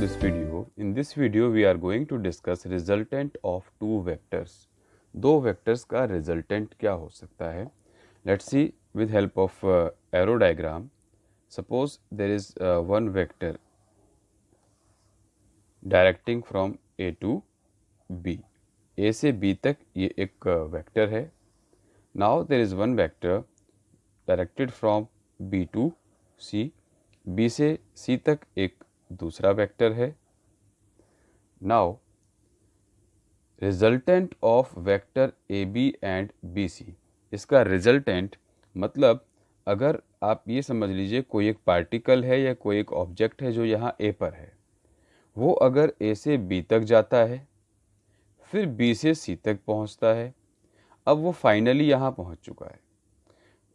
this video. In this video we are going to discuss resultant of two vectors. दो vectors का resultant क्या हो सकता है? Let's see with help of arrow diagram. Suppose there is one vector directing from A to B. A से B तक ये एक vector है. Now there is one vector directed from B to C. B से C तक एक दूसरा vector है. Now resultant of vector A B and B C, इसका रिजल्टेंट मतलब अगर आप ये समझ लीजिए कोई एक पार्टिकल है या कोई एक ऑब्जेक्ट है जो यहाँ ए पर है, वो अगर ए से बी तक जाता है फिर बी से सी तक पहुँचता है. अब वो फाइनली यहाँ पहुँच चुका है.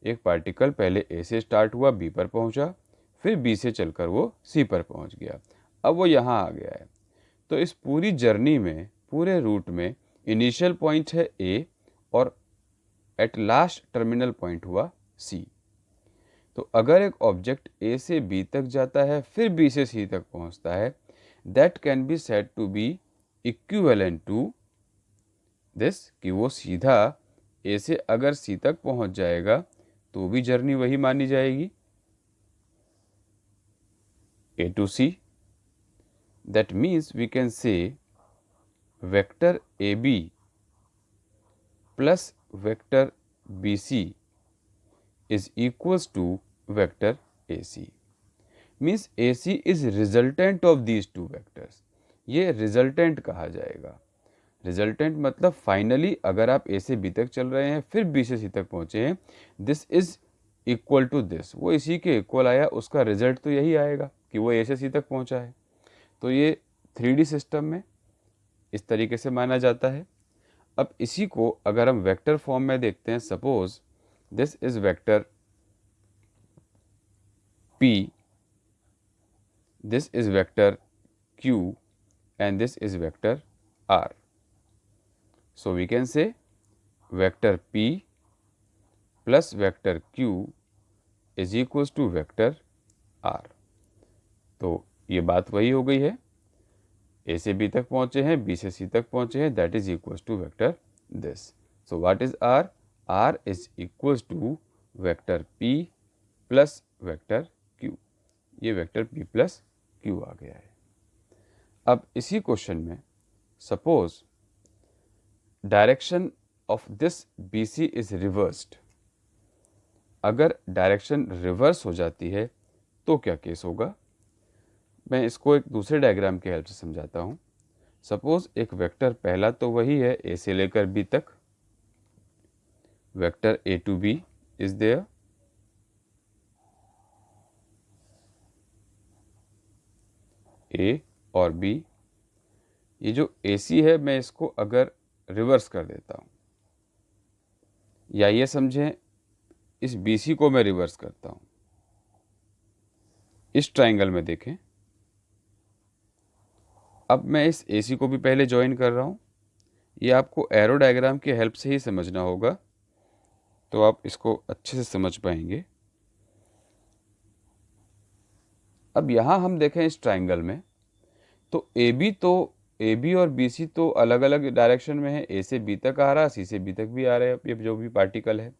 एक पार्टिकल पहले ए से स्टार्ट हुआ, बी पर पहुँचा, फिर बी से चलकर वो सी पर पहुँच गया. अब वो यहाँ आ गया है. तो इस पूरी जर्नी में, पूरे रूट में इनिशियल पॉइंट है ए और एट लास्ट टर्मिनल पॉइंट हुआ सी. तो अगर एक ऑब्जेक्ट ए से बी तक जाता है फिर बी से सी तक पहुँचता है, that can be said to be equivalent to this, कि वो सीधा ए से अगर सी तक पहुँच जाएगा तो भी जर्नी वही मानी जाएगी, A to C. That means we can say vector AB plus vector BC is equals to vector AC. Means AC is resultant of these two vectors. ये resultant कहा जाएगा. Resultant मतलब फाइनली अगर आप A से B तक चल रहे हैं फिर B से C तक पहुँचे हैं, this is equal to this. वो इसी के इक्वल आया, उसका रिजल्ट तो यही आएगा कि वो ए से सी तक पहुंचा है. तो ये 3D सिस्टम में इस तरीके से माना जाता है. अब इसी को अगर हम वेक्टर फॉर्म में देखते हैं, suppose this is vector P, this is vector Q and this is vector R. So we can say vector P plus vector Q is equals to vector R. तो ये बात वही हो गई है, ए से बी तक पहुँचे हैं, बी से सी तक पहुँचे हैं, that is equals to vector this. So what is R? R is equals to vector P plus vector Q. ये वेक्टर पी प्लस क्यू आ गया है. अब इसी क्वेश्चन में suppose direction of this B C is reversed. अगर direction reverse हो जाती है तो क्या केस होगा? मैं इसको एक दूसरे डायग्राम की हेल्प से समझाता हूँ. सपोज एक वेक्टर पहला तो वही है ए से लेकर बी तक, vector A to B is there. A और बी, ये जो ए सी है मैं इसको अगर रिवर्स कर देता हूँ, या ये समझें इस बी सी को मैं रिवर्स करता हूँ. इस ट्राइंगल में देखें, अब मैं इस AC को भी पहले ज्वाइन कर रहा हूँ. ये आपको एरो डायग्राम की हेल्प से ही समझना होगा, तो आप इसको अच्छे से समझ पाएंगे. अब यहाँ हम देखें इस ट्राइंगल में, तो AB और BC तो अलग अलग डायरेक्शन में है. A से B तक आ रहा है, C से B तक भी आ रहा है, ये जो भी पार्टिकल है.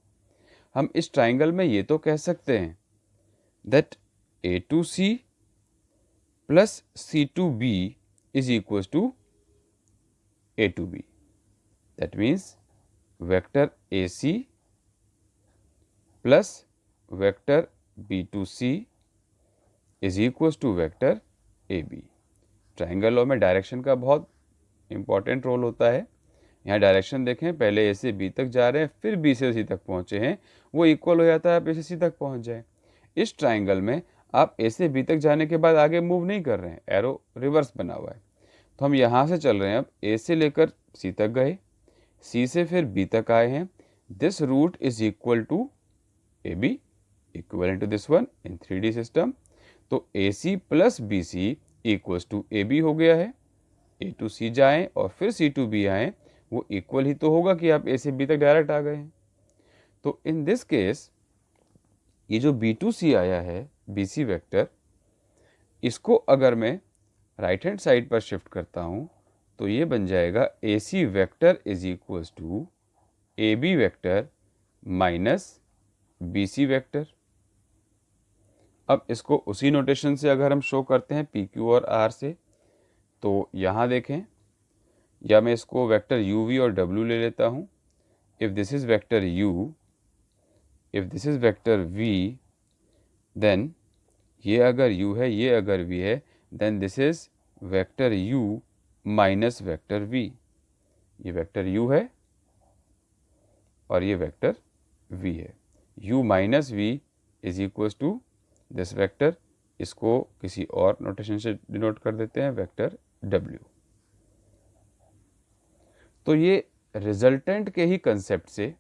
हम इस ट्राइंगल में ये तो कह सकते हैं that A to C plus C to B is equals to A to B. That means vector AC plus vector B to C is equals to vector AB. ट्राइंगलों में डायरेक्शन का बहुत इंपॉर्टेंट रोल होता है. यहाँ direction देखें, पहले A से B तक जा रहे हैं फिर B से C तक पहुँचे हैं, वो इक्वल हो जाता है आप A से C तक पहुँच जाए. इस ट्राइंगल में आप A से B तक जाने के बाद आगे मूव नहीं कर रहे हैं, एरो रिवर्स बना हुआ है. तो हम यहाँ से चल रहे हैं, अब A से लेकर C तक गए, C से फिर B तक आए हैं. This route is equal to A B, equal to this one in 3D system. तो AC plus BC equals to AB हो गया है. A टू C जाएँ और फिर C टू B आएँ, वो इक्वल ही तो होगा कि आप A से B तक डायरेक्ट आ गए हैं. तो इन दिस केस ये जो B टू C आया है BC वेक्टर, इसको अगर मैं राइट हैंड साइड पर शिफ्ट करता हूँ तो ये बन जाएगा A C vector is equals to A B vector minus B C vector. अब इसको उसी नोटेशन से अगर हम शो करते हैं पी क्यू और आर से, तो यहाँ देखें, या मैं इसको वेक्टर यू वी और डब्ल्यू ले लेता हूँ। If this is vector U, if this is vector V, then ये अगर u है, ये अगर v है, then this is vector u minus vector v। ये वेक्टर u है और ये वेक्टर v है। u minus v is equals to this vector, इसको किसी और नोटेशन से डिनोट कर देते हैं, वेक्टर w। तो ये रिजल्टेंट के ही कंसेप्ट से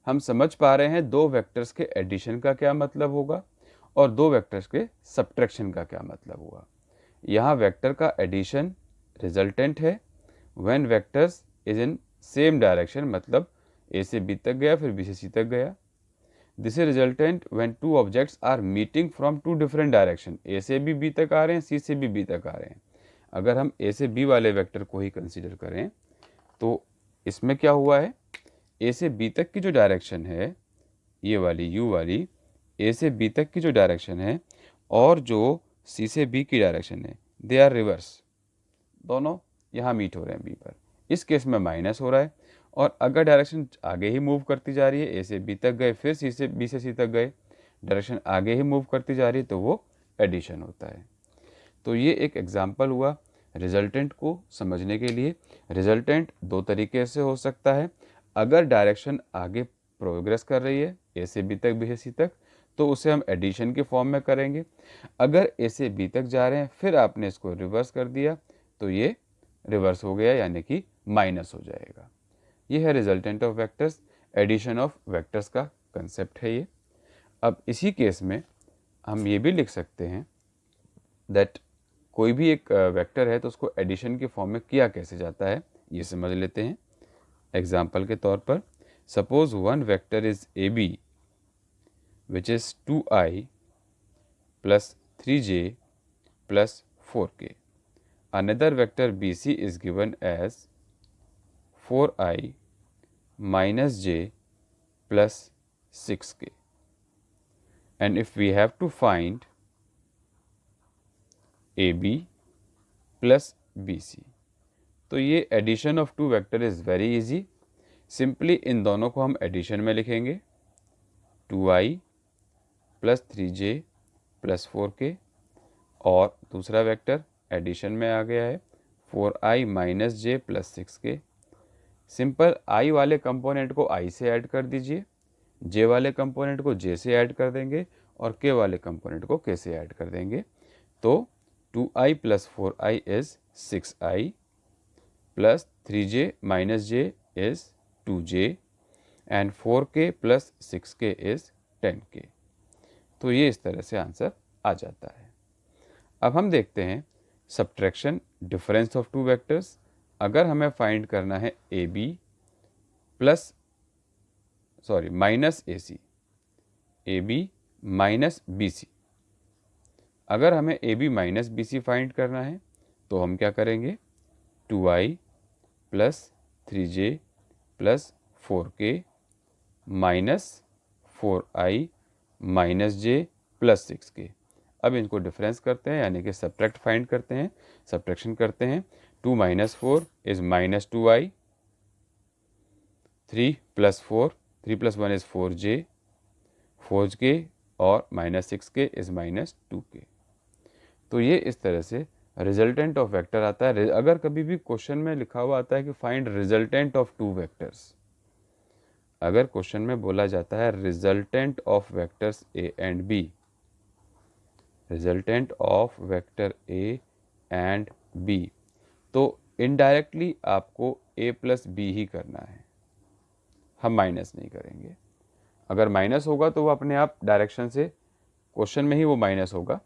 हम समझ पा रहे हैं दो वेक्टर्स के एडिशन का क्या मतलब होगा और दो वेक्टर्स के सब्ट्रैक्शन का क्या मतलब हुआ। यहाँ वेक्टर का एडिशन रिजल्टेंट है when vectors is in same direction, मतलब ए से बी तक गया फिर बी से सी तक गया। This is resultant when two objects are meeting from two different direction, A से भी बी तक आ रहे हैं, सी से भी बी तक आ रहे हैं। अगर हम ए से बी वाले वेक्टर को ही कंसिडर करें तो इसमें क्या हुआ है, ए से बी तक की जो डायरेक्शन है ये वाली यू वाली, ए से बी तक की जो डायरेक्शन है और जो सी से बी की डायरेक्शन है, दे आर रिवर्स, दोनों यहाँ मीट हो रहे हैं बी पर। इस केस में माइनस हो रहा है। और अगर डायरेक्शन आगे ही मूव करती जा रही है, ए से बी तक गए फिर सी से बी से सी तक गए, डायरेक्शन आगे ही मूव करती जा रही है, तो वो एडिशन होता है। तो ये एक एग्जाम्पल हुआ रिजल्टेंट को समझने के लिए। रिजल्टेंट दो तरीके से हो सकता है। अगर डायरेक्शन आगे प्रोग्रेस कर रही है ए से बी तक, बी से सी तक, तो उसे हम एडिशन के फॉर्म में करेंगे। अगर ए से बी तक जा रहे हैं फिर आपने इसको रिवर्स कर दिया तो ये रिवर्स हो गया, यानी कि माइनस हो जाएगा। ये है resultant of vectors, addition of vectors का कंसेप्ट है ये। अब इसी केस में हम ये भी लिख सकते हैं दैट कोई भी एक वेक्टर है तो उसको एडिशन के फॉर्म में किया कैसे जाता है, ये समझ लेते हैं। एग्जाम्पल के तौर पर, suppose one vector is A B which is 2i plus 3j plus 4k. Another vector bc is given as 4i minus j plus 6k. And if we have to find ab plus bc, तो ये addition of two vector is very easy. Simply इन दोनों को हम addition में लिखेंगे, 2i plus 3j plus 4k, और दूसरा वेक्टर एडिशन में आ गया है 4i minus J plus 6k। Simple i वाले कंपोनेंट को i से ऐड कर दीजिए, j वाले कंपोनेंट को j से ऐड कर देंगे और k वाले कंपोनेंट को k से ऐड कर देंगे। तो 2i plus 4i is 6i plus 3j minus j is 2j and 4k plus 6k is 10k। तो ये इस तरह से आंसर आ जाता है। अब हम देखते हैं subtraction, difference of two vectors. अगर हमें फाइंड करना है A B minus A C, A B minus B C, अगर हमें A B minus B C find करना है तो हम क्या करेंगे, 2i plus 3j plus 4k minus 4i minus J plus 6k। अब इनको डिफरेंस करते हैं, यानी कि सब्ट्रैक्ट फाइंड करते हैं, सब्ट्रैक्शन करते हैं। 2 minus 4 is minus 2i, 3 plus 4, 3 plus 1 is 4j, 4k और minus 6k is minus 2k। तो ये इस तरह से रिजल्टेंट ऑफ वेक्टर आता है। अगर कभी भी क्वेश्चन में लिखा हुआ आता है कि find resultant of two vectors, अगर क्वेश्चन में बोला जाता है resultant of vectors A and B, resultant of vector A and B, तो इनडायरेक्टली आपको ए प्लस बी ही करना है, हम माइनस नहीं करेंगे। अगर माइनस होगा तो वो अपने आप डायरेक्शन से क्वेश्चन में ही वो माइनस होगा।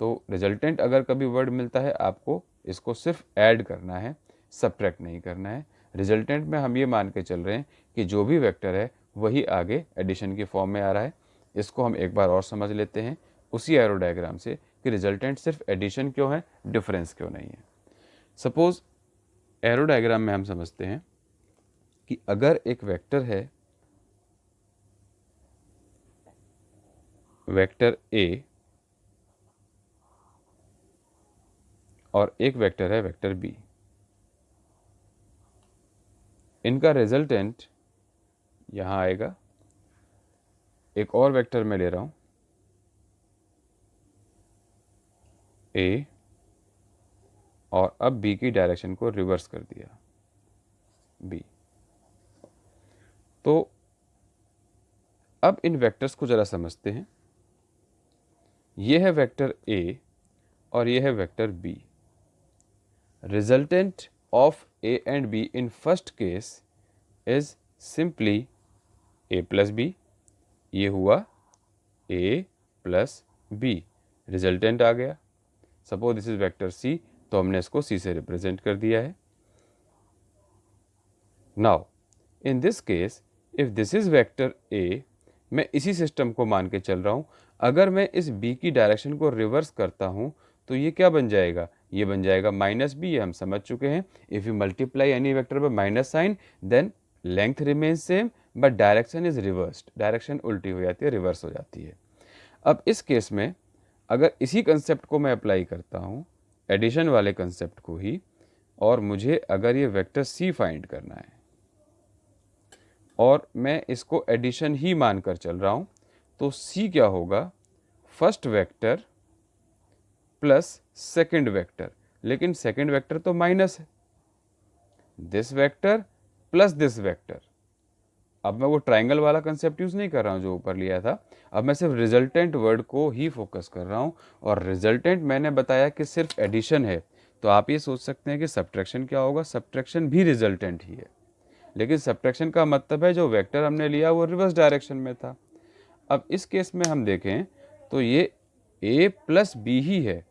तो रिजल्टेंट अगर कभी वर्ड मिलता है आपको इसको सिर्फ ऐड करना है, सब्ट्रैक्ट नहीं करना है। रिजल्टेंट में हम ये मान के चल रहे हैं कि जो भी वेक्टर है वही आगे एडिशन के फॉर्म में आ रहा है। इसको हम एक बार और समझ लेते हैं उसी एरो डायग्राम से कि रिजल्टेंट सिर्फ एडिशन क्यों है, डिफरेंस क्यों नहीं है। सपोज एरो डायग्राम में हम समझते हैं कि अगर एक वेक्टर है वेक्टर ए और एक वेक्टर है वेक्टर बी, इनका रिजल्टेंट यहां आएगा। एक और वेक्टर मैं ले रहा हूं ए और अब बी की डायरेक्शन को रिवर्स कर दिया बी। तो अब इन वेक्टर्स को जरा समझते हैं। ये है वेक्टर ए और ये है vector B. Resultant of A and B in first case is simply A plus B. ये हुआ ए प्लस बी, रिजल्टेंट आ गया। Suppose this is vector C, तो हमने इसको सी से रिप्रेजेंट कर दिया है। Now in this case if this is vector A, मैं इसी सिस्टम को मान के चल रहा हूं। अगर मैं इस बी की डायरेक्शन को रिवर्स करता हूं तो ये क्या बन जाएगा, ये बन जाएगा माइनस बी। ये हम समझ चुके हैं। If you multiply any vector by minus sign then length remains same but direction is reversed, direction उल्टी हो जाती है, रिवर्स हो जाती है। अब इस केस में अगर इसी कंसेप्ट को मैं अप्लाई करता हूँ, एडिशन वाले कंसेप्ट को ही, और मुझे अगर ये वेक्टर सी फाइंड करना है और मैं इसको एडिशन ही मानकर चल रहा हूँ, तो सी क्या होगा, first vector plus second vector. लेकिन सेकंड वेक्टर तो माइनस है, this vector plus this vector. अब मैं वो ट्राइंगल वाला कंसेप्ट यूज़ नहीं कर रहा हूँ जो ऊपर लिया था। अब मैं सिर्फ रिजल्टेंट वर्ड को ही फोकस कर रहा हूँ। और रिजल्टेंट मैंने बताया कि सिर्फ एडिशन है, तो आप ये सोच सकते हैं कि सब्ट्रैक्शन क्या होगा, सब्ट्रैक्शन भी रिजल्टेंट ही है। लेकिन सब्ट्रैक्शन का मतलब है जो वेक्टर हमने लिया वो रिवर्स डायरेक्शन में था। अब इस केस में हम देखें तो ये a प्लस बी ही है,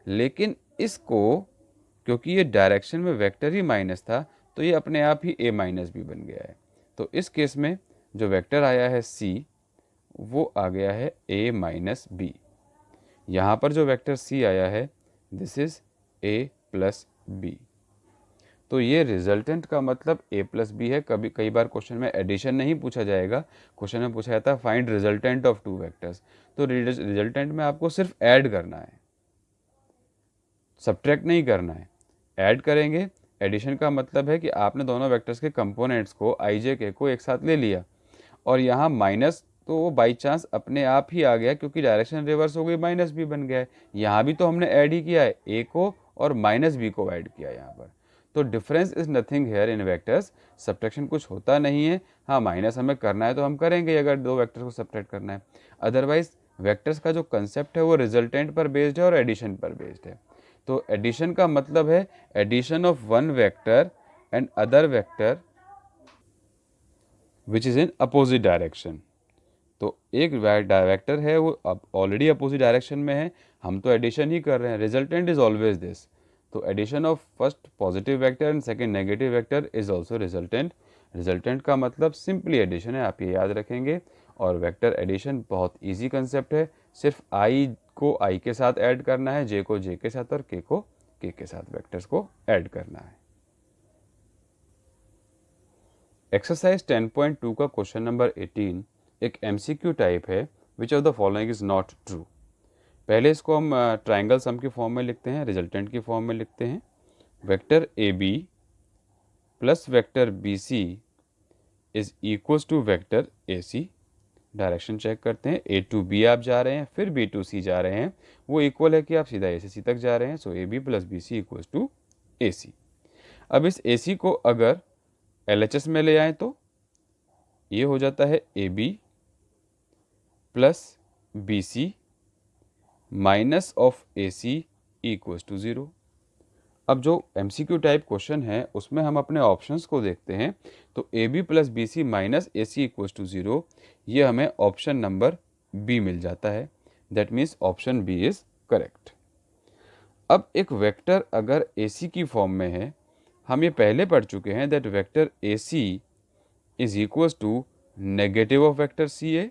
लेकिन इसको क्योंकि ये डायरेक्शन में वेक्टर ही माइनस था तो ये अपने आप ही a माइनस बी बन गया है। तो इस केस में जो वेक्टर आया है c वो आ गया है a माइनस बी। यहाँ पर जो वेक्टर c आया है this is a plus B. तो ये रिजल्टेंट का मतलब a प्लस बी है। कई बार क्वेश्चन में एडिशन नहीं पूछा जाएगा, क्वेश्चन में पूछा जाता है find resultant of two vectors. तो रिजल्टेंट में आपको सिर्फ ऐड करना है, सब्ट्रैक्ट नहीं करना है। ऐड करेंगे, एडिशन का मतलब है कि आपने दोनों वेक्टर्स के कंपोनेंट्स को i j k को एक साथ ले लिया, और यहाँ माइनस तो वो बाई चांस अपने आप ही आ गया क्योंकि डायरेक्शन रिवर्स हो गई, माइनस बी बन गया है। यहाँ भी तो हमने ऐड ही किया है, a को और माइनस बी को ऐड किया यहाँ पर। तो difference is nothing here in vectors, subtraction कुछ होता नहीं है। हाँ, माइनस हमें करना है तो हम करेंगे अगर दो वेक्टर्स को सब्ट्रैक्ट करना है। अदरवाइज वेक्टर्स का जो कंसेप्ट है वो रिजल्टेंट पर बेस्ड है और एडिशन पर बेस्ड है। तो एडिशन का मतलब है addition of one vector and other vector which is in opposite direction. तो एक वेक्टर है वो अब ऑलरेडी अपोजिट डायरेक्शन में है, हम तो एडिशन ही कर रहे हैं। Resultant is always this. तो addition of first positive vector and second negative vector is also resultant. Resultant का मतलब सिंपली एडिशन है, आप ये याद रखेंगे। और वेक्टर एडिशन बहुत इजी कंसेप्ट है, सिर्फ आई को आई के साथ ऐड करना है, जे को जे के साथ और के को के के साथ वेक्टर्स को ऐड करना है। एक्सरसाइज 10.2 का क्वेश्चन नंबर 18 एक एमसीक्यू टाइप है, which of the following is not true. पहले इसको हम ट्राइंगल सम की फॉर्म में लिखते हैं, रिजल्टेंट की फॉर्म में लिखते हैं। Vector A B plus vector B C is equals to vector A C. Direction check करते हैं, ए टू बी आप जा रहे हैं, फिर बी टू सी जा रहे हैं, वो इक्वल है कि आप सीधा ए से सी तक जा रहे हैं। So A B plus B C equals to A C. अब इस ए सी को अगर LHS में ले आए तो ये हो जाता है A B plus B C minus of A C equals to 0। अब जो MCQ टाइप क्वेश्चन है उसमें हम अपने ऑप्शंस को देखते हैं, तो A B plus B C minus A C equals to 0, ये हमें ऑप्शन नंबर बी मिल जाता है। That means option B is correct. अब एक वेक्टर अगर ए सी की फॉर्म में है, हम ये पहले पढ़ चुके हैं that vector A C is equals to negative of vector C A.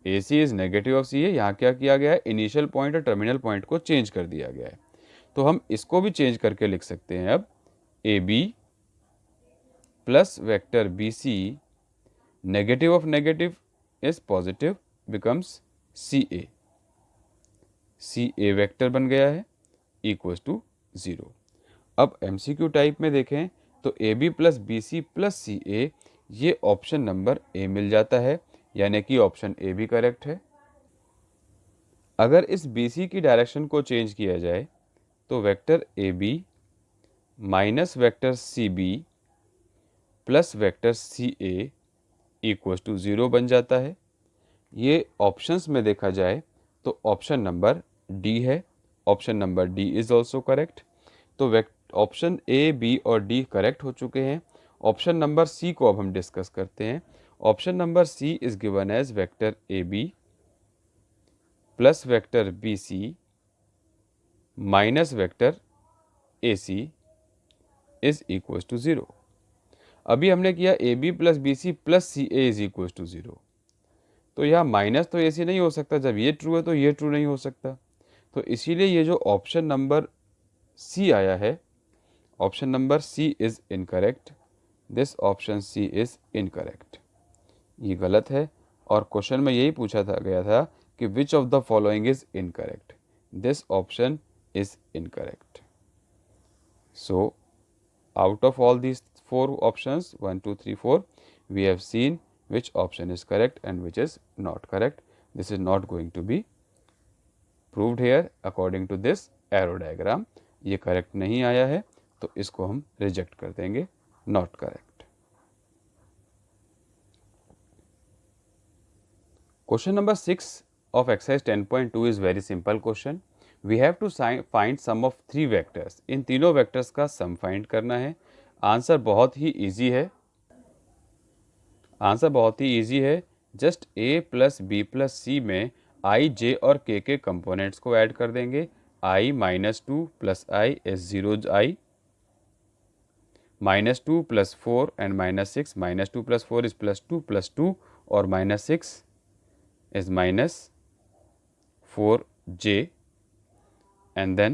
A C is negative of C A, यहाँ क्या किया गया है, इनिशियल पॉइंट और टर्मिनल पॉइंट को चेंज कर दिया गया है। तो हम इसको भी चेंज करके लिख सकते हैं अब A B plus vector B C negative of negative is positive becomes C A vector बन गया है इक्वल्स टू 0। अब एमसीक्यू टाइप में देखें तो A B plus B C plus C A, ये ऑप्शन नंबर ए मिल जाता है, यानी कि ऑप्शन ए भी करेक्ट है। अगर इस बी सी की डायरेक्शन को चेंज किया जाए तो vector A B minus vector C B plus vector C A equals to 0 बन जाता है। ये ऑप्शंस में देखा जाए तो ऑप्शन नंबर डी है, option number D is also correct. तो ऑप्शन ए बी और डी करेक्ट हो चुके हैं। ऑप्शन नंबर सी को अब हम डिस्कस करते हैं। Option number C is given as vector A B plus vector B C minus vector A C is equal to 0। अभी हमने किया A B plus B C plus C A is equal to 0, तो यहाँ minus तो ए सी नहीं हो सकता, जब ये ट्रू है तो ये ट्रू नहीं हो सकता। तो इसीलिए ये जो ऑप्शन नंबर सी आया है, option number C is incorrect, this option C is incorrect, ये गलत है। और क्वेश्चन में यही पूछा गया था कि which of the following is incorrect, this option is incorrect. So out of all these 4 options 1 2 3 4, we have seen which option is correct and which is not correct. This is not going to be proved here according to this arrow diagram. ये correct नहीं आया है तो इसको हम reject कर देंगे, not correct. Question number 6 of exercise 10.2 is very simple question. We have to find sum of 3 vectors. इन तीनों वेक्टर्स का सम फाइंड करना है। आंसर बहुत ही इजी है, आंसर बहुत ही इजी है। Just A plus B plus C में आई जे और के कंपोनेंट्स को ऐड कर देंगे। आई -2 plus I is 0 I, -2 plus 4 and -6, -2 plus 4 is +2 और -6 is -4j, and then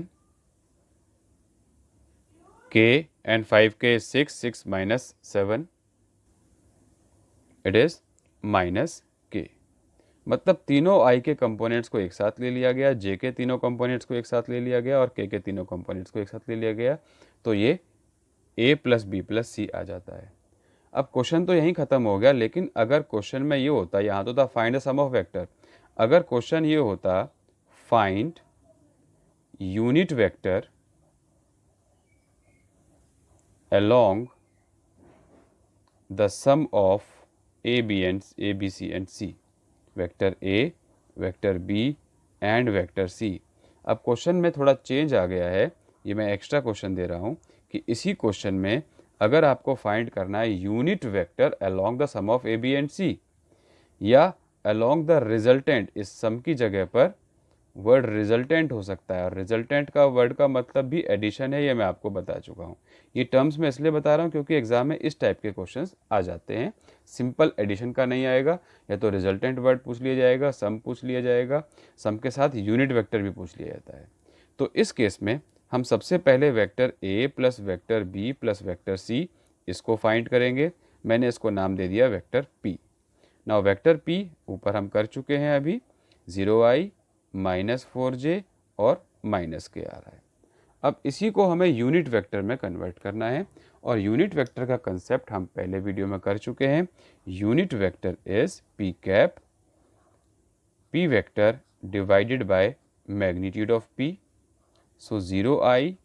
k and 5k is 6, 6 minus 7, it is -k। मतलब तीनों i के कंपोनेंट्स को एक साथ ले लिया गया, j के तीनों कंपोनेंट्स को एक साथ ले लिया गया और k के तीनों कंपोनेंट्स को एक साथ ले लिया गया, तो ये a प्लस बी प्लस सी आ जाता है। अब क्वेश्चन तो यहीं ख़त्म हो गया, लेकिन अगर क्वेश्चन में ये होता, यहाँ तो था find the sum of vector, अगर क्वेश्चन ये होता find unit vector along the sum of a b c and c, vector a, vector b and vector c। अब क्वेश्चन में थोड़ा चेंज आ गया है, ये मैं एक्स्ट्रा क्वेश्चन दे रहा हूँ कि इसी क्वेश्चन में अगर आपको फाइंड करना है unit vector along the sum of a b and c या along द रिजल्टेंट, इस सम की जगह पर वर्ड रिजल्टेंट हो सकता है, और रिजल्टेंट का वर्ड का मतलब भी एडिशन है, ये मैं आपको बता चुका हूँ। ये टर्म्स मैं इसलिए बता रहा हूँ क्योंकि एग्जाम में इस टाइप के क्वेश्चंस आ जाते हैं। सिंपल एडिशन का नहीं आएगा, या तो रिजल्टेंट वर्ड पूछ लिया जाएगा, सम पूछ लिया जाएगा, सम के साथ यूनिट वेक्टर भी पूछ लिया जाता है। तो इस केस में हम सबसे पहले vector A plus vector B plus vector C, इसको फाइंड करेंगे। मैंने इसको नाम दे दिया vector P. Now vector P ऊपर हम कर चुके हैं अभी, 0i -4j और -k आ रहा है। अब इसी को हमें यूनिट वेक्टर में कन्वर्ट करना है, और यूनिट वेक्टर का कंसेप्ट हम पहले वीडियो में कर चुके हैं। Unit vector is P cap, P vector divided by magnitude of P. So 0i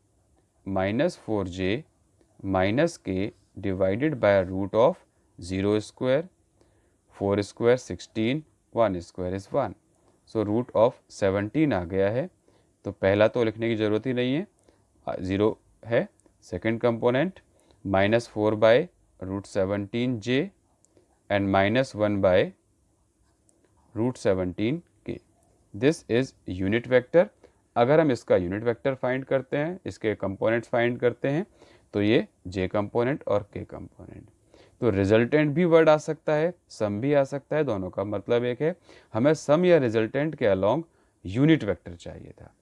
-4j -k divided by root of 0 square, 4 square 16, 1 square is 1। So root of 17 आ गया है, तो पहला तो लिखने की ज़रूरत ही नहीं है, 0 है। Second component -4 by root 17j and -1 by root 17k, this is unit vector. अगर हम इसका यूनिट वेक्टर फाइंड करते हैं, इसके कंपोनेंट्स फाइंड करते हैं, तो ये j कंपोनेंट और k कंपोनेंट। तो रिजल्टेंट भी वर्ड आ सकता है, सम भी आ सकता है, दोनों का मतलब एक है। हमें सम या रिजल्टेंट के अलोंग यूनिट वेक्टर चाहिए था।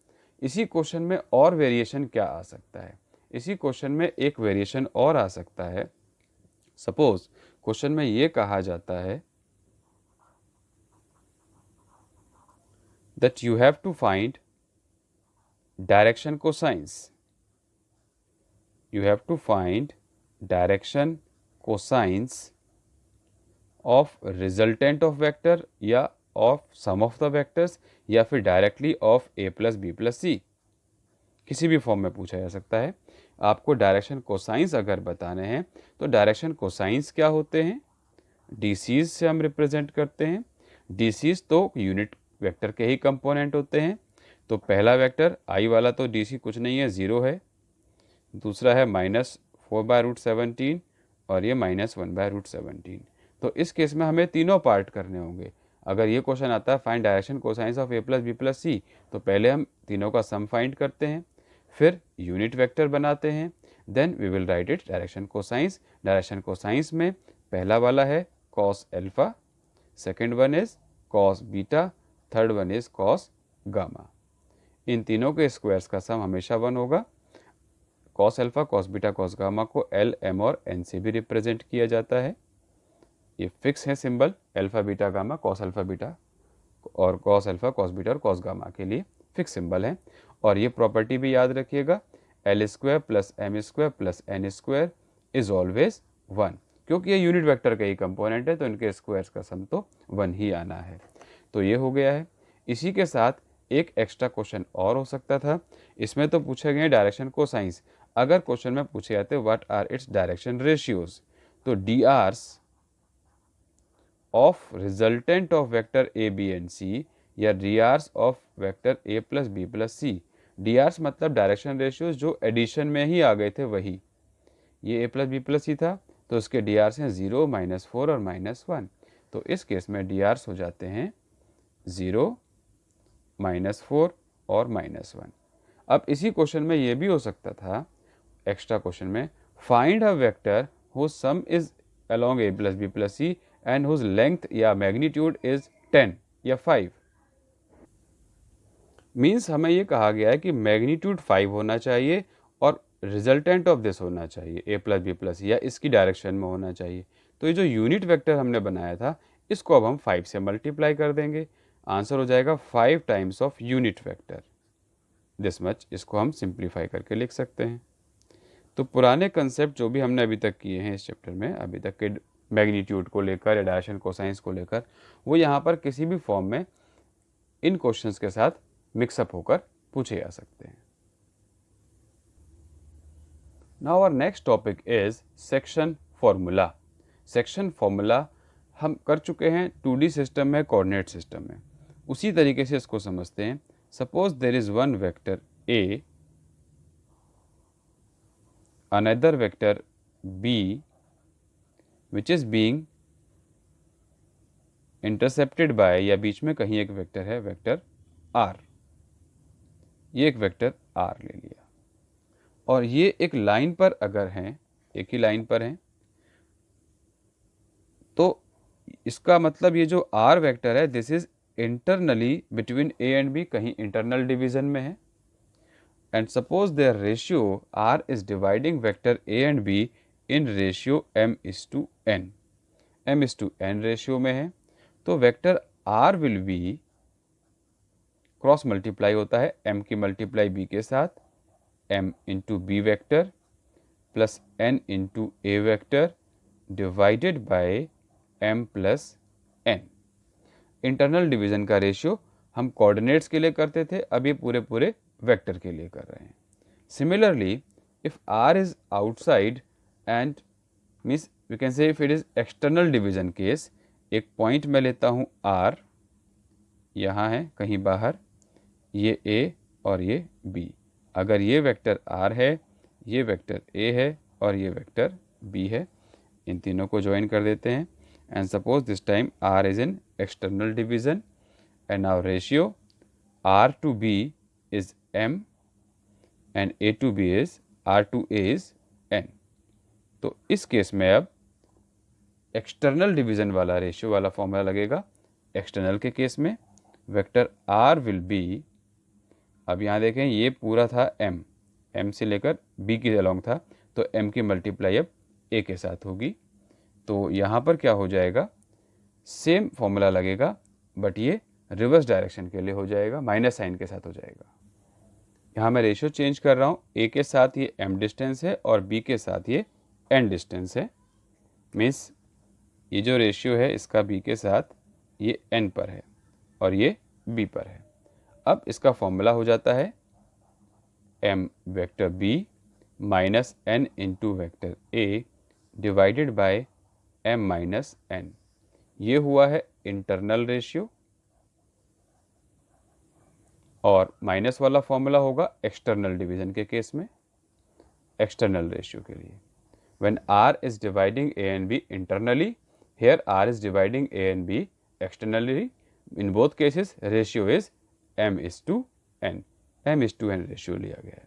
इसी क्वेश्चन में और वेरिएशन क्या आ सकता है? इसी क्वेश्चन में एक वेरिएशन और आ सकता है। सपोज क्वेश्चन में ये कहा जाता है that you have to find direction cosines. You have to find direction cosines of resultant of vector या of sum of the vectors या फिर directly of a plus b plus c, किसी भी फॉर्म में पूछा जा सकता है। आपको डायरेक्शन कोसाइंस अगर बताने हैं तो डायरेक्शन कोसाइंस क्या होते हैं? डीसीज से हम रिप्रेजेंट करते हैं। डीसीज तो यूनिट वेक्टर के ही कंपोनेंट होते हैं। तो पहला वेक्टर आई वाला तो डीसी कुछ नहीं है, 0 है। दूसरा है -4/√17 और ये -1/√17। तो इस केस में हमें तीनों पार्ट करने होंगे। अगर ये क्वेश्चन आता है find direction cosines of a plus B plus C, तो पहले हम तीनों का सम फाइंड करते हैं, फिर यूनिट वेक्टर बनाते हैं, then we will write it direction cosines. Direction cosines में पहला वाला है cos alpha, second one is cos beta, third one is cos gamma. इन तीनों के स्क्वायर्स का सम हमेशा 1 होगा। Cos alpha, cos beta, cos gamma को एल, एम और एन से भी रिप्रेजेंट किया जाता है। ये फिक्स है symbol, alpha beta gamma, cos alpha beta और कॉस अल्फा, कॉस बीटा और कॉस गामा के लिए फिक्स सिंबल है। और ये प्रॉपर्टी भी याद रखिएगा, L square plus M square plus N square is always 1, क्योंकि ये यूनिट वेक्टर का ही कंपोनेंट है तो इनके स्क्वायर्स का सम तो 1 ही आना है। तो ये हो गया है। इसी के साथ एक एक्स्ट्रा क्वेश्चन और हो सकता था। इसमें तो पूछे गए डायरेक्शन कोसाइंस। अगर क्वेश्चन में पूछे जाते what are its direction ratios, तो D Rs of resultant of vector A B and C या D Rs of vector A plus B plus C. D Rs मतलब डायरेक्शन रेशियोज जो addition में ही आ गए थे वही। ये A plus B plus C था तो उसके डी आर्स हैं 0, -4 और -1। तो इस केस में डी आर्स हो जाते हैं 0, -4 और -1। अब इसी क्वेश्चन में ये भी हो सकता था, एक्स्ट्रा क्वेश्चन में, find a vector whose sum is along A plus B plus C and whose length या मैग्नीट्यूड इज 10 या 5। मीन्स हमें ये कहा गया है कि मैग्नीट्यूड 5 होना चाहिए और रिजल्टेंट ऑफ दिस होना चाहिए ए प्लस बी प्लस या इसकी डायरेक्शन में होना चाहिए। तो ये जो यूनिट वेक्टर हमने बनाया था इसको अब हम 5 से मल्टीप्लाई कर देंगे। आंसर हो जाएगा 5 times of unit vector, this much. इसको हम सिंप्लीफाई करके लिख सकते हैं। तो पुराने कंसेप्ट जो भी हमने अभी तक किए हैं इस चैप्टर में, अभी तक के मैग्नीट्यूड को लेकर या डायरेक्शन कोसाइंस को लेकर, वो यहाँ पर किसी भी फॉर्म में इन क्वेश्चंस के साथ मिक्सअप होकर पूछे जा सकते हैं। Now our next topic is section formula. Section formula हम कर चुके हैं 2D सिस्टम में, कोऑर्डिनेट सिस्टम में। उसी तरीके से इसको समझते हैं। Suppose there is one vector A, another vector b which is being intercepted by, या बीच में कहीं एक वेक्टर है वेक्टर r। ये एक वेक्टर r ले लिया और ये एक लाइन पर अगर हैं, एक ही लाइन पर हैं, तो इसका मतलब ये जो r वेक्टर है this is internally between a and b, कहीं इंटरनल डिवीजन में है। And suppose their ratio r is dividing vector a and b in ratio m:n, m:n ratio में है। तो vector r will be cross multiply होता है m की multiply b के साथ, m into B vector plus n into A vector divided by m plus n। Internal division का ratio हम कोऑर्डिनेट्स के लिए करते थे, अब ये पूरे पूरे वेक्टर के लिए कर रहे हैं। Similarly if r is outside and means we can say if it is external division case, एक पॉइंट मैं लेता हूँ r, यहाँ है कहीं बाहर, ये a और ये b। अगर ये वेक्टर r है, ये वेक्टर a है और ये वेक्टर b है, इन तीनों को ज्वाइन कर देते हैं। And suppose this time r is in external division and now ratio r to b is m and a to b is r to a is n। तो इस केस में अब एक्सटर्नल डिवीज़न वाला ratio वाला formula लगेगा। External के case में vector are will B, अब यहाँ देखें ये पूरा था एम से लेकर बी के अलोंग था, तो एम की मल्टीप्लाई अब ए के साथ होगी। तो यहाँ पर क्या हो जाएगा, सेम फॉर्मूला लगेगा बट ये रिवर्स डायरेक्शन के लिए हो जाएगा, माइनस साइन के साथ हो जाएगा। यहाँ मैं रेशियो चेंज कर रहा हूँ, ए के साथ ये एम डिस्टेंस है और बी के साथ ये एन डिस्टेंस है। मीन्स ये जो रेशियो है इसका बी के साथ ये एन पर है और ये बी पर है। अब इसका फॉर्मूला हो जाता है M vector B minus N into vector A divided by M minus N. ये हुआ है इंटरनल रेशियो और माइनस वाला फॉर्मूला होगा एक्सटर्नल डिवीजन के केस में, एक्सटर्नल रेशियो के लिए। When R is dividing A and B internally, here R is dividing A and B externally. In both cases, ratio is m is to n. m is to n ratio लिया गया है।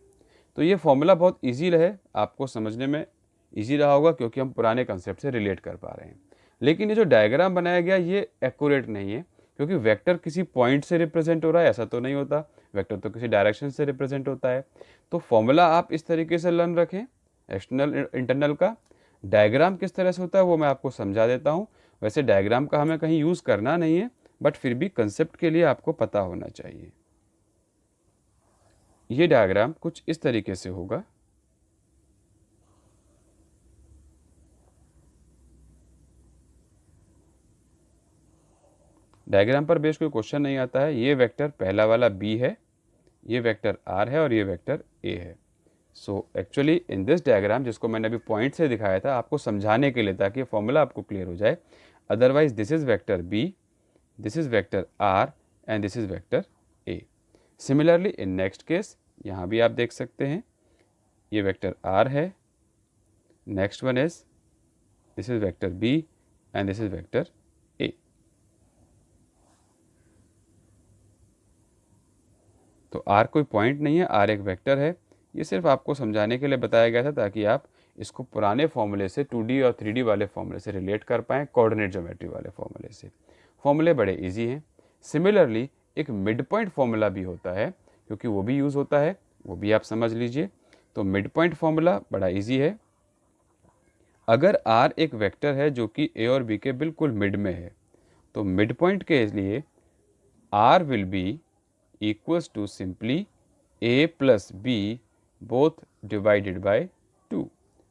तो ये formula बहुत easy रहे, आपको समझने में इजी रहा होगा क्योंकि हम पुराने कंसेप्ट से रिलेट कर पा रहे हैं। लेकिन ये जो डायग्राम बनाया गया ये एक्यूरेट नहीं है, क्योंकि वेक्टर किसी पॉइंट से रिप्रेजेंट हो रहा है ऐसा तो नहीं होता, वेक्टर तो किसी डायरेक्शन से रिप्रेजेंट होता है। तो फॉर्मूला आप इस तरीके से लर्न रखें, एक्सटर्नल इंटरनल का। डायग्राम किस तरह से होता है वो मैं आपको समझा देता हूँ। वैसे डायग्राम का हमें कहीं यूज़ करना नहीं है, बट फिर भी कंसेप्ट के लिए आपको पता होना चाहिए। ये डायग्राम कुछ इस तरीके से होगा। डायग्राम पर बेस कोई क्वेश्चन नहीं आता है। ये वेक्टर पहला वाला बी है, ये वेक्टर आर है और ये वेक्टर ए है। So actually in this diagram, जिसको मैंने अभी पॉइंट से दिखाया था आपको समझाने के लिए ताकि फॉर्मूला आपको क्लियर हो जाए, otherwise this is vector B, this is vector R and this is vector A. Similarly in next case यहाँ भी आप देख सकते हैं ये वेक्टर आर है, next one is this is vector B and this is vector A. तो R कोई पॉइंट नहीं है, आर एक वेक्टर है। ये सिर्फ आपको समझाने के लिए बताया गया था ताकि आप इसको पुराने फॉर्मूले से 2D और 3D वाले फॉर्मूले से रिलेट कर पाएँ, कोऑर्डिनेट ज्योमेट्री वाले फॉर्मूले से। फॉर्मूले बड़े इजी हैं। सिमिलरली एक मिड पॉइंट फॉर्मूला भी होता है, क्योंकि वो भी यूज़ होता है, वो भी आप समझ लीजिए। तो मिड पॉइंट फॉर्मूला बड़ा ईजी है। अगर आर एक वेक्टर है जो कि ए और बी के बिल्कुल मिड में है, तो मिड पॉइंट के लिए R will be equals to simply A plus B both divided by 2।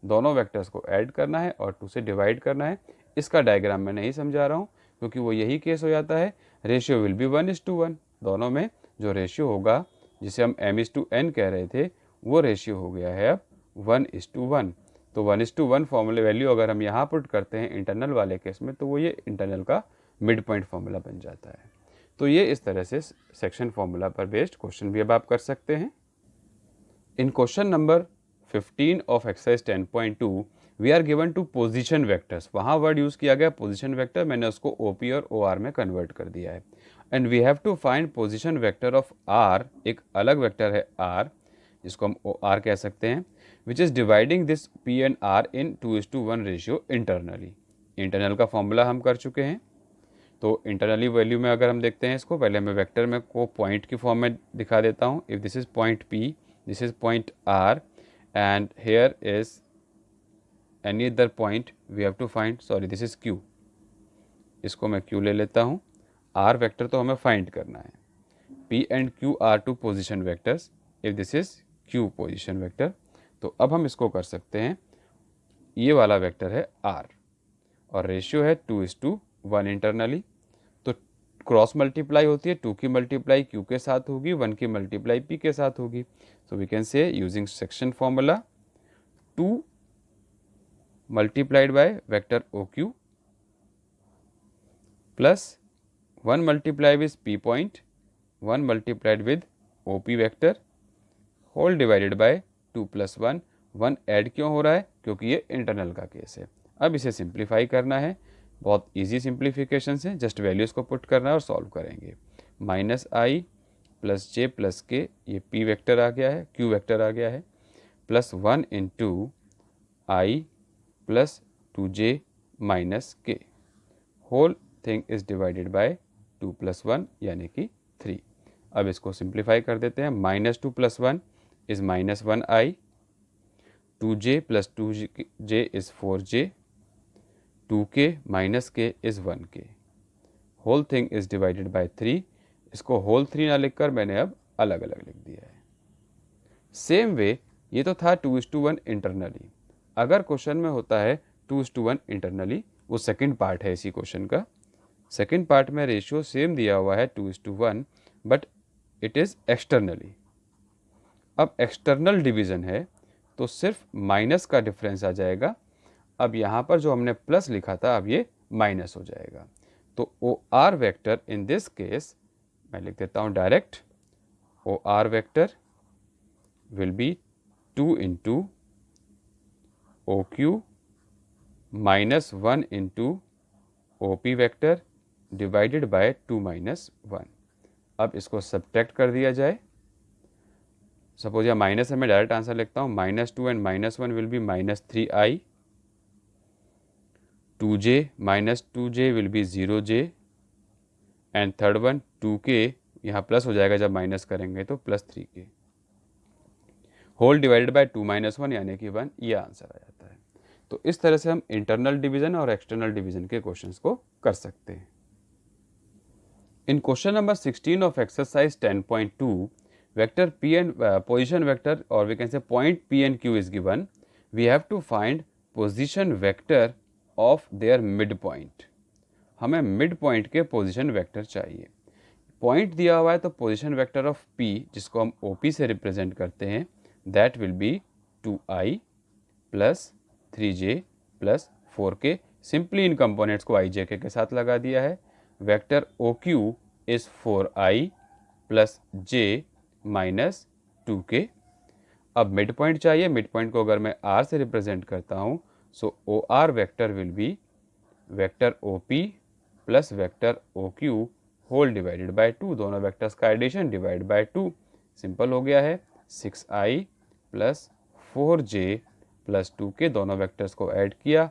दोनों वेक्टर्स को ऐड करना है और 2 से डिवाइड करना है। इसका डायग्राम मैं नहीं समझा रहा हूँ क्योंकि वो यही केस हो जाता है। Ratio will be 1:1। दोनों में जो रेशियो होगा, जिसे हम m:n कह रहे थे, वो रेशियो हो गया है अब 1:1। तो 1:1 फॉर्मूले वैल्यू अगर हम यहाँ पुट करते हैं इंटरनल वाले केस में, तो वो ये इंटरनल का मिड पॉइंट फॉर्मूला बन जाता है। तो ये इस तरह से सेक्शन फॉर्मूला पर बेस्ड क्वेश्चन भी अब आप कर सकते हैं। In question number 15 of exercise 10.2 we are given two position vectors. वहाँ वर्ड यूज़ किया गया पोजीशन वेक्टर, मैंने उसको ओपी और ओआर में कन्वर्ट कर दिया है। And we have to find position vector of R, एक अलग वेक्टर है आर जिसको हम आर कह सकते हैं, which is dividing this P and R in 2:1 ratio internally. Internal का फॉर्मूला हम कर चुके हैं। तो इंटरनली वैल्यू में अगर हम देखते हैं इसको, पहले मैं वेक्टर में को पॉइंट की फॉर्म में दिखा देता हूँ। If this is point P, this is point R and here is any other point we have to find, sorry this is Q। इसको मैं Q ले लेता हूँ। R वेक्टर तो हमें फाइंड करना है। P and Q are two position vectors if this is Q position vector. तो अब हम इसको कर सकते हैं, ये वाला वेक्टर है R और रेशियो है 2:1 इंटरनली। तो क्रॉस मल्टीप्लाई होती है, 2 की मल्टीप्लाई Q के साथ होगी, 1 की मल्टीप्लाई P के साथ होगी। So we can say using section formula 2 multiplied by vector OQ plus 1 multiplied with P point, 1 multiplied with OP vector whole divided by 2 plus 1। 1 add क्यों हो रहा है? क्योंकि ये इंटरनल का केस है। अब इसे सिंप्लीफाई करना है, बहुत इजी सिंप्लीफिकेशन से, जस्ट वैल्यूज़ को पुट करना है और सॉल्व करेंगे। -i प्लस जे प्लस के, ये पी वेक्टर आ गया है, क्यू वेक्टर आ गया है, plus 1 into I plus 2j minus K, whole thing is divided by 2 + 1 यानी कि 3। अब इसको सिंप्लीफाई कर देते हैं। -2 + 1 is -1i, 2j + 2j is 4j, 2k - k is 1k, whole thing is divided by 3। इसको होल 3 ना लिखकर मैंने अब अलग अलग लिख दिया है। सेम वे ये तो था 2:1 इंटरनली। अगर क्वेश्चन में होता है 2:1 इंटरनली, वो सेकंड पार्ट है इसी क्वेश्चन का। सेकंड पार्ट में रेशियो सेम दिया हुआ है 2:1, बट इट इज़ एक्सटर्नली। अब एक्सटर्नल डिवीज़न है तो सिर्फ माइनस का डिफरेंस आ जाएगा। अब यहाँ पर जो हमने प्लस लिखा था अब ये माइनस हो जाएगा। तो O R vector in this case मैं लिख देता हूँ direct, O R vector will be 2 into OQ minus 1 into OP vector divided by 2 minus 1। अब इसको सब्ट्रैक्ट कर दिया जाए। सपोज यहाँ माइनस है, मैं डायरेक्ट आंसर लिखता हूँ, -2 and -1 will be -3i, 2j - 2j will be 0j, and third one 2k यहाँ प्लस हो जाएगा जब माइनस करेंगे तो +3k, होल डिवाइडेड बाय 2 - 1 यानी कि 1, ये आंसर आ जाता है। तो इस तरह से हम इंटरनल डिवीजन और एक्सटर्नल डिवीजन के क्वेश्चंस को कर सकते हैं। In question number 16 of exercise 10.2, vector p and position vector or we can say point p and q is given. We have to find position vector of their midpoint. हमें mid point के position vector चाहिए। Point दिया हुआ है तो position vector of p, जिसको हम OP से रिप्रेजेंट करते हैं, that will be 2i + 3j + 4k। Simply इन कंपोनेंट्स को i j k के साथ लगा दिया है। Vector OQ is 4i + j - 2k। अब मिड पॉइंट चाहिए। मिड पॉइंट को अगर मैं r से रिप्रेजेंट करता हूँ, so OR vector will be vector OP + vector OQ whole divided by 2। दोनों वेक्टर्स का एडिशन डिवाइड बाय 2। सिंपल हो गया है। 6i + 4j + 2k, दोनों वेक्टर्स को ऐड किया,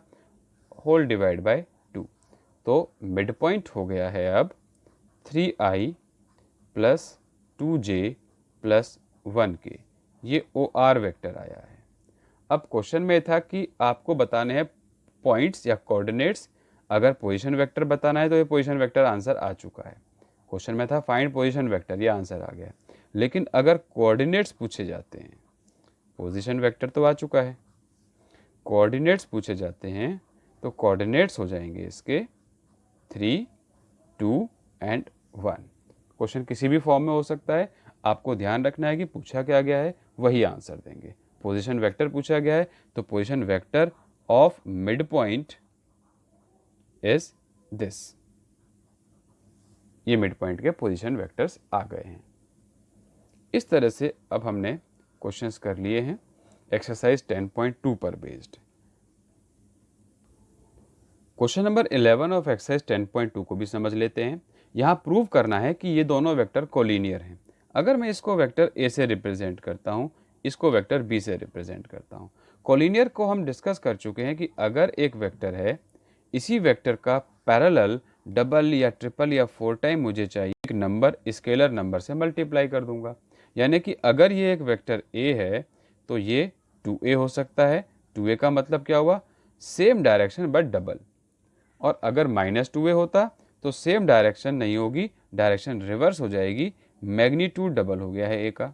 होल डिवाइड बाय 2। तो मिड पॉइंट हो गया है अब 3i + 2j + 1k। ये OR वेक्टर आया है। अब क्वेश्चन में था कि आपको बताने हैं पॉइंट्स या कोऑर्डिनेट्स। अगर पोजीशन वेक्टर बताना है तो ये पोजीशन वेक्टर आंसर आ चुका है। क्वेश्चन में था फाइंड पोजीशन वेक्टर, ये आंसर आ गया। लेकिन अगर कोऑर्डिनेट्स पूछे जाते हैं, पोजीशन वेक्टर तो आ चुका है, कोऑर्डिनेट्स पूछे जाते हैं तो कोऑर्डिनेट्स हो जाएंगे इसके 3, 2 एंड 1। क्वेश्चन किसी भी फॉर्म में हो सकता है। आपको ध्यान रखना है कि पूछा क्या गया है वही आंसर देंगे। पोजीशन वेक्टर पूछा गया है तो position vector of mid point is this. ये मिड पॉइंट के पोजीशन वेक्टर्स आ गए हैं। इस तरह से अब हमने क्वेश्चंस कर लिए हैं एक्सरसाइज 10.2 पर based. Question number 11 of exercise 10.2 को भी समझ लेते हैं। यहाँ प्रूव करना है कि ये दोनों वेक्टर कोलिनियर हैं। अगर मैं इसको वेक्टर A से रिप्रेजेंट करता हूँ, इसको वेक्टर B से रिप्रेजेंट करता हूँ। कोलिनियर को हम डिस्कस कर चुके हैं कि अगर एक वेक्टर है, इसी वेक्टर का पैरेलल डबल या ट्रिपल या 4 टाइम मुझे चाहिए, एक नंबर स्केलर नंबर से मल्टीप्लाई कर दूंगा। यानी कि अगर ये एक वेक्टर A है तो ये 2a हो सकता है। 2a का मतलब क्या हुआ, सेम डायरेक्शन बट डबल। और अगर -2a होता तो सेम डायरेक्शन नहीं होगी, डायरेक्शन रिवर्स हो जाएगी, मैग्नीट्यूड डबल हो गया है a का।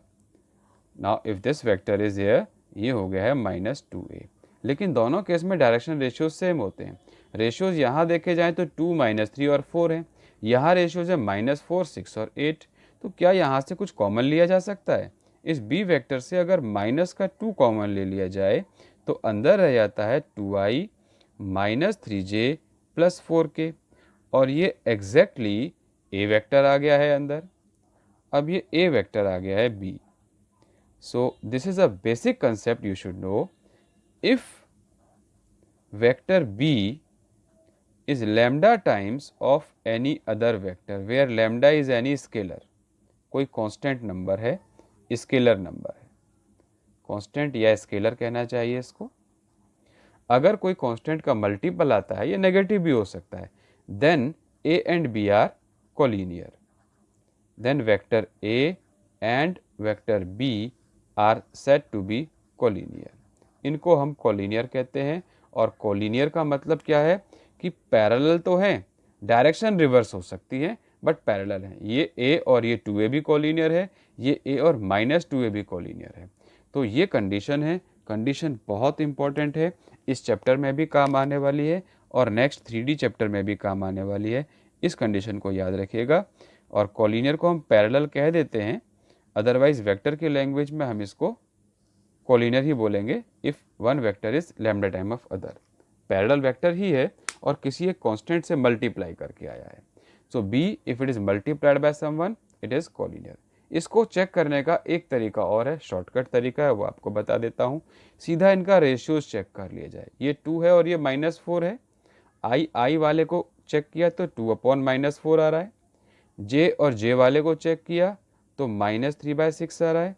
Now if this vector is here, ये हो गया है -2a। लेकिन दोनों केस में डायरेक्शन रेशियोज सेम होते हैं। रेशियोज यहाँ देखे जाएं तो 2, -3 और 4 हैं। यहाँ रेशियोज है -4, 6 और 8। तो क्या यहाँ से कुछ कॉमन लिया जा सकता है? इस बी वेक्टर से अगर -2 कॉमन ले लिया जाए तो अंदर रह जाता है 2i - 3j + 4k, और ये एग्जैक्टली ए वेक्टर आ गया है अंदर। अब ये ए वेक्टर आ गया है B. So this is a basic concept you should know. If vector B is lambda times of any other vector where lambda is any scalar, कोई कांस्टेंट नंबर है, स्केलर नंबर है, कांस्टेंट या scalar कहना चाहिए इसको। अगर कोई constant का मल्टीपल आता है, ये नेगेटिव भी हो सकता है, then A and B are collinear, then vector A and vector B are said to be collinear. इनको हम कोलिनियर कहते हैं। और कोलिनियर का मतलब क्या है कि पैरेलल तो हैं, डायरेक्शन रिवर्स हो सकती है बट पैरेलल हैं। ये A और ये 2A भी कोलिनियर है, ये A और -2A भी कोलिनियर है। तो ये कंडीशन है, कंडीशन बहुत इंपॉर्टेंट है, इस चैप्टर में भी काम आने वाली है और नेक्स्ट 3D चैप्टर में भी काम आने वाली है। इस कंडीशन को याद रखिएगा। और कोलिनियर को हम पैरेलल कह देते हैं, अदरवाइज वेक्टर की लैंग्वेज में हम इसको कोलिनियर ही बोलेंगे if one vector is lambda time of other. Parallel vector ही है और किसी एक कांस्टेंट से मल्टीप्लाई करके आया है। So B if it is multiplied by someone it is collinear. इसको चेक करने का एक तरीका और है, शॉर्टकट तरीका है, वो आपको बता देता हूँ। सीधा इनका रेशियोज चेक कर लिया जाए। ये 2 है और ये -4 है। आई वाले को चेक किया तो 2/-4 आ रहा है। जे और जे वाले को चेक किया तो -3/6 आ रहा है।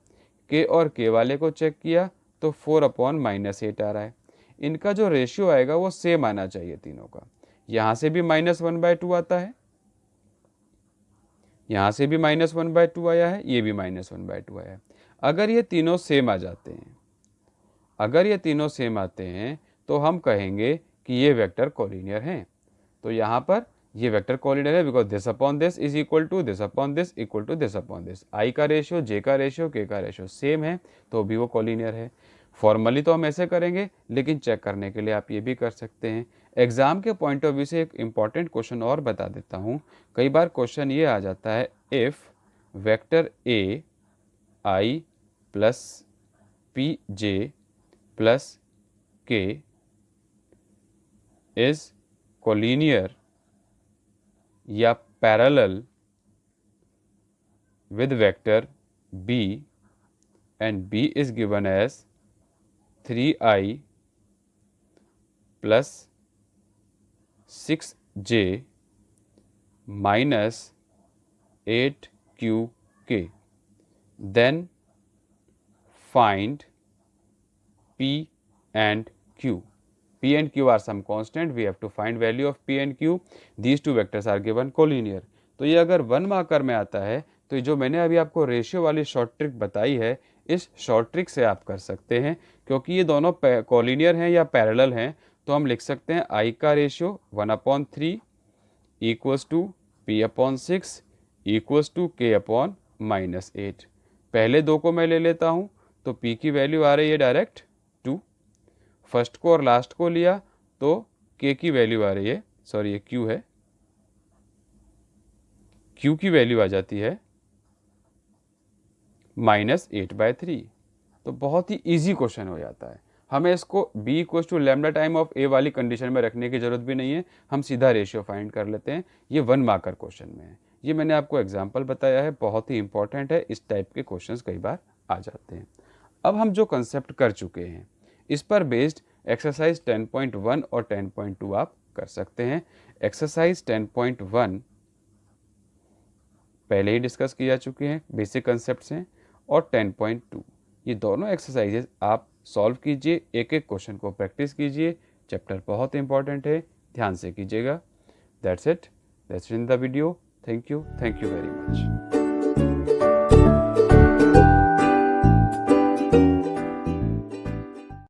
के और के वाले को चेक किया तो 4/-8 आ रहा है। इनका जो रेशियो आएगा वो सेम आना चाहिए तीनों का। यहाँ से भी -1/2 आता है, यहाँ से भी -1/2 आया है, ये भी -1/2 आया है। अगर ये तीनों सेम आ जाते हैं, अगर ये तीनों सेम आते हैं तो हम कहेंगे कि ये वेक्टर कोलिनियर हैं। तो यहाँ पर ये वेक्टर कोलिनियर है because this upon this is equal to this upon this equal to this upon this. I का रेशियो, जे का रेशियो, के का रेशियो सेम है तो भी वो कोलिनियर है। फॉर्मली तो हम ऐसे करेंगे, लेकिन चेक करने के लिए आप ये भी कर सकते हैं। एग्जाम के पॉइंट ऑफ व्यू से एक इम्पॉर्टेंट क्वेश्चन और बता देता हूँ। कई बार क्वेश्चन ये आ जाता है, if vector A I plus P J plus के इज कोलिनियर या parallel with vector b and b is given as 3i plus 6j minus 8qk, then find p and q. P and Q are some constant. We have to find value of P and Q. These two vectors are given collinear. तो ये अगर 1 marker में आता है तो जो मैंने अभी आपको रेशियो वाली शॉर्ट ट्रिक बताई है, इस शॉर्ट ट्रिक से आप कर सकते हैं। क्योंकि ये दोनों कोलिनियर हैं या पैरेलल हैं तो हम लिख सकते हैं I का ratio 1/3 equals to P/6 equals to K/-8। पहले दो को मैं ले लेता हूँ तो P की वैल्यू आ रही है डायरेक्ट 2। फर्स्ट को और लास्ट को लिया तो K की वैल्यू आ रही है, सॉरी ये Q है, Q की वैल्यू आ जाती है -8/3। तो बहुत ही इजी क्वेश्चन हो जाता है। हमें इसको b equals to lambda time of a वाली कंडीशन में रखने की जरूरत भी नहीं है, हम सीधा रेशियो फाइंड कर लेते हैं। ये 1 मार्कर क्वेश्चन में है। ये मैंने आपको एग्जाम्पल बताया है, बहुत ही इंपॉर्टेंट है। इस टाइप के क्वेश्चंस कई बार आ जाते हैं। अब हम जो कंसेप्ट कर चुके हैं इस पर बेस्ड एक्सरसाइज 10.1 और 10.2 आप कर सकते हैं। एक्सरसाइज 10.1 पहले ही डिस्कस किया चुके हैं, बेसिक कंसेप्ट्स हैं, और 10.2 ये दोनों एक्सरसाइजेज आप सॉल्व कीजिए, एक एक क्वेश्चन को प्रैक्टिस कीजिए। चैप्टर बहुत इंपॉर्टेंट है, ध्यान से कीजिएगा। That's it in the video. Thank you very much.